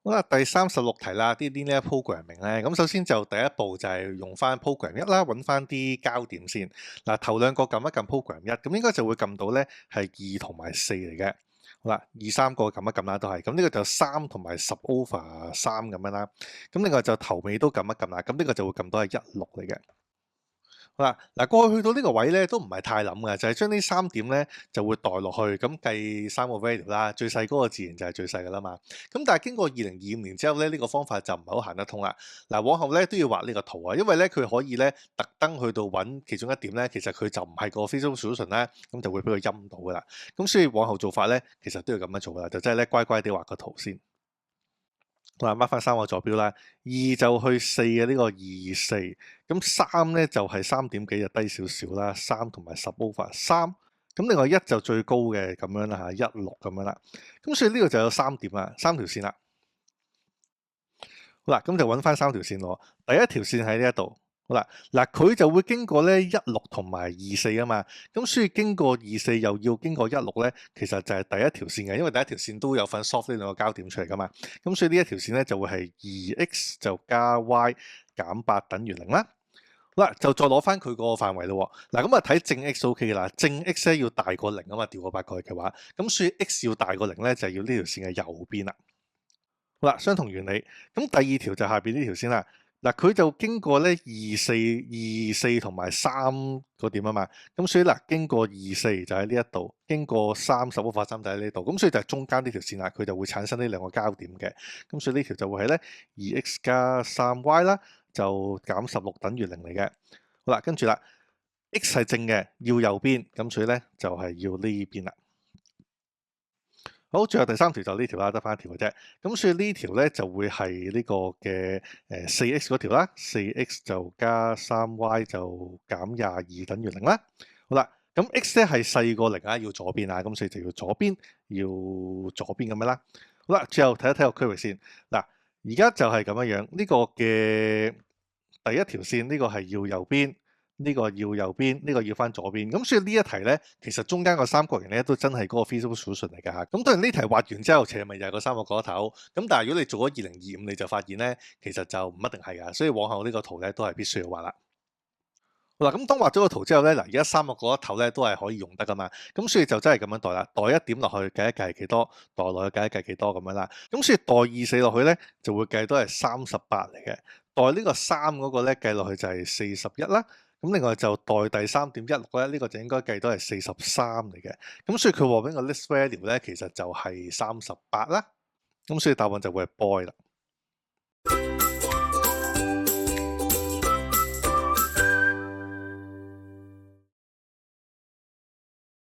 好啦，第36題啦，啲 linear programming 咧，咁首先就第一步就係用翻 program 1啦，揾翻啲交點先。嗱，頭兩個撳一撳 program 1，咁應該就會撳到咧係2同埋4嚟嘅。好啦，2、3個撳一撳啦，都係。咁呢個就3同埋10 over 3咁樣啦。咁另外就頭尾都撳一撳啦，咁呢個就會撳到係16嚟嘅。好啦，嗱過去到呢個位咧都唔係太諗嘅，就係將呢3點咧就會代落去，咁計3個 value 啦，最細嗰個自然就係最細噶啦嘛。咁但係經過2025年之後咧，呢個方法就唔係好行得通啦。嗱，往後咧都要畫呢個圖啊，因為咧佢可以咧特登去到揾其中一點咧，其實佢就唔係個 feasible solution 咧，咁就會俾佢陰到噶啦。咁所以往後做法咧，其實都要咁樣做噶啦，就真係咧乖乖地畫個圖先。嗱，mark 翻3個坐標啦，2就去4嘅呢個2、4，咁3咧就係3點幾就低少少啦，3同埋10 over 3，咁另外1就最高嘅咁樣啦嚇，16咁樣啦，咁所以呢度就有3點啦，3條線啦。好啦，咁就揾翻3條線咯，第一條線喺呢一度。好啦，嗱佢就會經過咧16同埋24啊嘛，咁所以經過24又要經過16咧，其實就係第一條線嘅，因為第一條線都有份 solve 呢兩個交點出嚟噶嘛，咁所以呢一條線咧就會係 2x 就加 y 減8等於0啦。好啦，就再攞翻佢個範圍咯。嗱，咁啊睇正 x OK 噶啦，正 x 咧要大過0啊嘛，調個8過去嘅話，咁所以 x 要大過0咧就係要呢條線嘅右邊啦。好啦，相同原理，咁第二條就下邊呢條先啦。嗱，佢就經過咧24同埋3個點啊嘛，咁所以嗱經過24就喺呢一度，經過30 over 3就喺呢度，咁所以就係中間呢條線啦，佢就會產生呢兩個交點嘅，咁所以呢條就會係咧 2x 加 3y 啦，就減16等於0嚟嘅。好啦，跟住啦 x 係正嘅，要右邊，咁所以咧就係要呢邊啦。好，最後第3條就呢條啦，得翻一條嘅啫。咁所以呢條咧就會係呢個嘅4x 嗰條啦，4x 就加 3y 就減22等於0啦。好啦，咁 x 咧係細過0啊，要左邊啊，咁所以就要左邊咁樣啦。好啦，最後睇一睇個區域先。嗱，而家就係咁樣樣，呢個嘅第一條線呢個係要右邊。呢個要右邊，呢個要翻左邊，咁所以呢一題咧，其實中間個三角形咧都真係嗰個 feasible solution 嚟㗎嚇。咁當然呢題畫完之後，其實咪又係個三個角頭。咁但係如果你做咗2025，你就發現咧，其實就唔一定係㗎。所以往後呢個圖咧都係必須要畫啦。好啦，咁當畫咗個圖之後咧，嗱而家三個角頭咧都係可以用得㗎嘛。咁所以就真係咁樣代啦，代一點落去計一計係幾多，代落去計一計幾多咁樣啦。咁所以代24落去咧就會計到係38嚟嘅，代呢個3嗰個咧計落去就係41啦。咁另外就代第3.16咧，呢個就應該計到係43嚟嘅。咁所以佢話俾個 list value 咧，其實就係38啦。咁所以答案就會係 boy 啦。